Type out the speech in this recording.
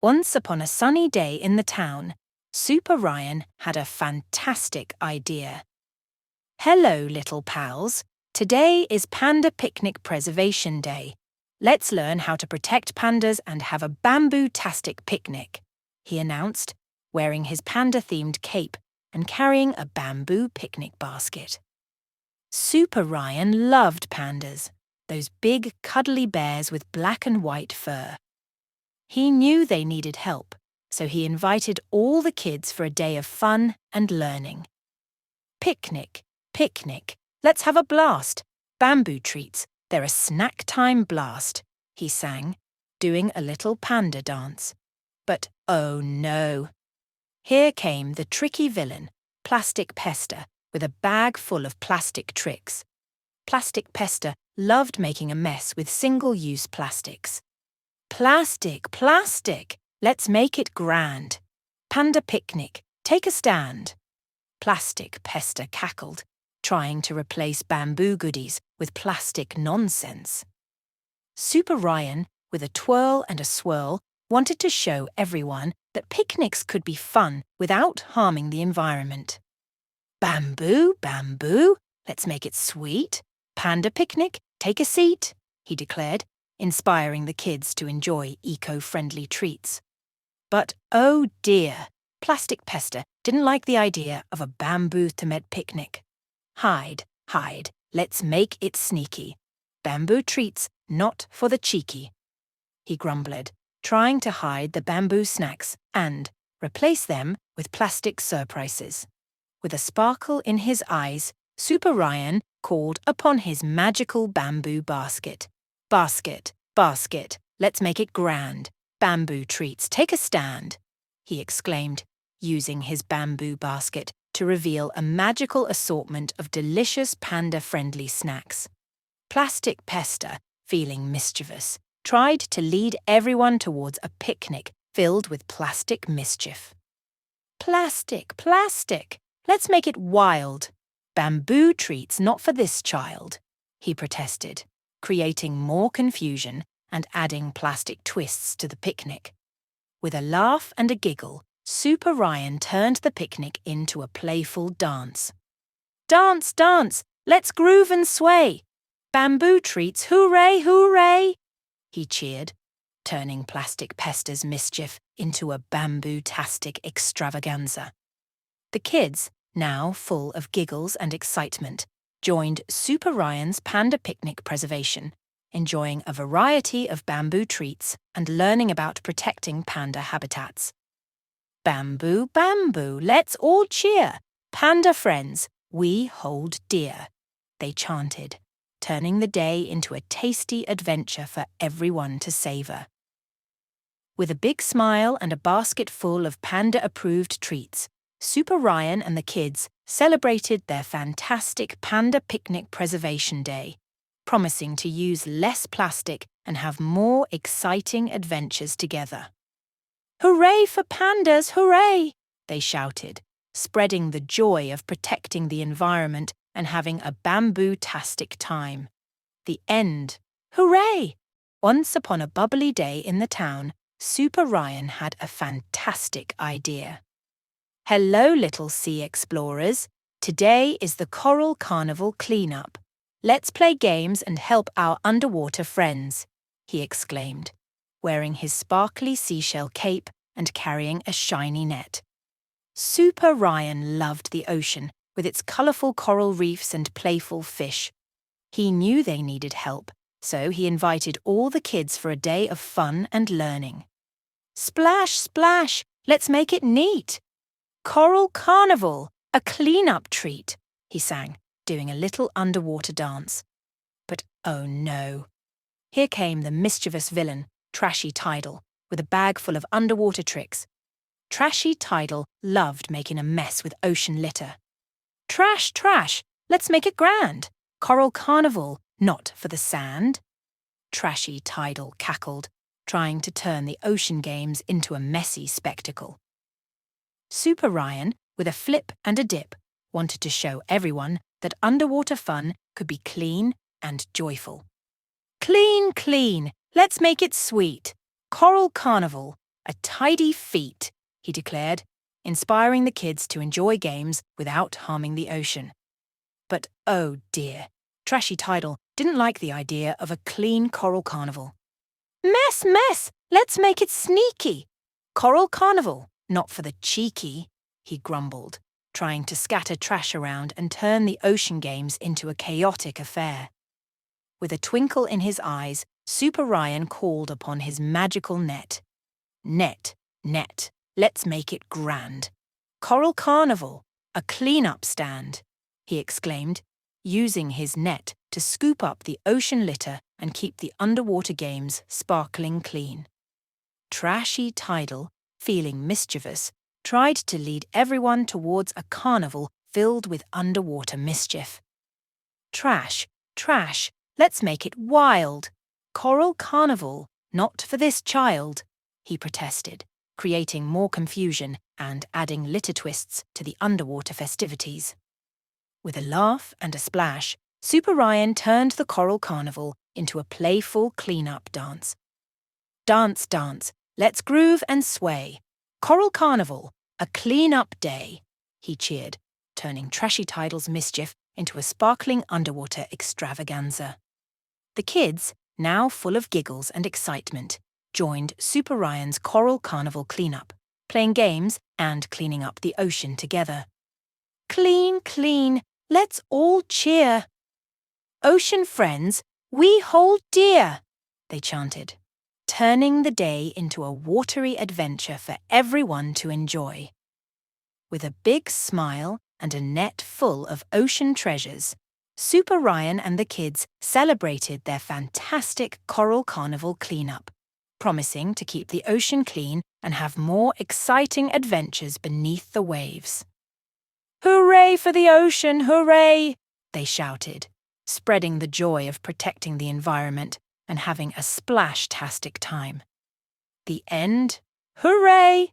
Once upon a sunny day in the town, Super Ryan had a fantastic idea. Hello, little pals. Today is Panda Picnic Preservation Day. Let's learn how to protect pandas and have a bamboo-tastic picnic, he announced, wearing his panda-themed cape and carrying a bamboo picnic basket. Super Ryan loved pandas, those big, cuddly bears with black and white fur. He knew they needed help, so he invited all the kids for a day of fun and learning. Picnic, picnic, let's have a blast. Bamboo treats, they're a snack time blast, he sang, doing a little panda dance. But oh no! Here came the tricky villain, Plastic Pester, with a bag full of plastic tricks. Plastic Pester loved making a mess with single-use plastics. Plastic, plastic, let's make it grand. Panda Picnic, take a stand. Plastic Pester cackled, trying to replace bamboo goodies with plastic nonsense. Super Ryan, with a twirl and a swirl, wanted to show everyone that picnics could be fun without harming the environment. Bamboo, bamboo, let's make it sweet. Panda Picnic, take a seat, he declared, inspiring the kids to enjoy eco-friendly treats. But oh dear, Plastic Pester didn't like the idea of a bamboo-themed picnic. Hide, hide, let's make it sneaky. Bamboo treats not for the cheeky, he grumbled, trying to hide the bamboo snacks and replace them with plastic surprises. With a sparkle in his eyes, Super Ryan called upon his magical bamboo basket. Basket, basket, let's make it grand. Bamboo treats, take a stand, he exclaimed, using his bamboo basket to reveal a magical assortment of delicious panda-friendly snacks. Plastic Pester, feeling mischievous, tried to lead everyone towards a picnic filled with plastic mischief. Plastic, plastic, let's make it wild. Bamboo treats not for this child, he protested, creating more confusion and adding plastic twists to the picnic. With a laugh and a giggle, Super Ryan turned the picnic into a playful dance. Dance, dance, let's groove and sway. Bamboo treats, hooray, hooray, he cheered, turning Plastic Pester's mischief into a bamboo-tastic extravaganza. The kids, now full of giggles and excitement, joined Super Ryan's Panda Picnic Preservation, enjoying a variety of bamboo treats and learning about protecting panda habitats. Bamboo, bamboo, let's all cheer. Panda friends, we hold dear, they chanted, turning the day into a tasty adventure for everyone to savour. With a big smile and a basket full of panda-approved treats, Super Ryan and the kids celebrated their fantastic Panda Picnic Preservation Day, promising to use less plastic and have more exciting adventures together. Hooray for pandas, hooray! They shouted, spreading the joy of protecting the environment and having a bamboo-tastic time. The end. Hooray! Once upon a bubbly day in the town, Super Ryan had a fantastic idea. Hello, little sea explorers. Today is the Coral Carnival Cleanup. Let's play games and help our underwater friends, he exclaimed, wearing his sparkly seashell cape and carrying a shiny net. Super Ryan loved the ocean with its colourful coral reefs and playful fish. He knew they needed help, so he invited all the kids for a day of fun and learning. Splash, splash, let's make it neat. Coral Carnival, a clean-up treat, he sang, doing a little underwater dance. But oh no. Here came the mischievous villain, Trashy Tidal, with a bag full of underwater tricks. Trashy Tidal loved making a mess with ocean litter. Trash, trash, let's make it grand. Coral Carnival, not for the sand. Trashy Tidal cackled, trying to turn the ocean games into a messy spectacle. Super Ryan, with a flip and a dip, wanted to show everyone that underwater fun could be clean and joyful. Clean, clean, let's make it sweet. Coral Carnival, A tidy feat, he declared, inspiring the kids to enjoy games without harming the ocean. But oh dear, Trashy Tidal didn't like the idea of a clean coral carnival. Mess, mess! Let's make it sneaky! Coral Carnival, not for the cheeky, he grumbled, trying to scatter trash around and turn the ocean games into a chaotic affair. With a twinkle in his eyes, Super Ryan called upon his magical net. Net, net, let's make it grand. Coral Carnival, a clean-up stand, he exclaimed, using his net to scoop up the ocean litter and keep the underwater games sparkling clean. Trashy Tidal, feeling mischievous, tried to lead everyone towards a carnival filled with underwater mischief. Trash, trash, let's make it wild. Coral Carnival, not for this child, he protested, creating more confusion and adding litter twists to the underwater festivities. With a laugh and a splash, Super Ryan turned the Coral Carnival into a playful clean-up dance. Dance, dance, let's groove and sway. Coral Carnival, a clean-up day, he cheered, turning Trashy Tidal's mischief into a sparkling underwater extravaganza. The kids, now full of giggles and excitement, joined Super Ryan's Coral Carnival Cleanup, playing games and cleaning up the ocean together. Clean, clean, let's all cheer. Ocean friends, we hold dear, they chanted, turning the day into a watery adventure for everyone to enjoy. With a big smile and a net full of ocean treasures, Super Ryan and the kids celebrated their fantastic Coral Carnival cleanup, promising to keep the ocean clean and have more exciting adventures beneath the waves. Hooray for the ocean, hooray! They shouted, spreading the joy of protecting the environment and having a splash-tastic time. The end? Hooray!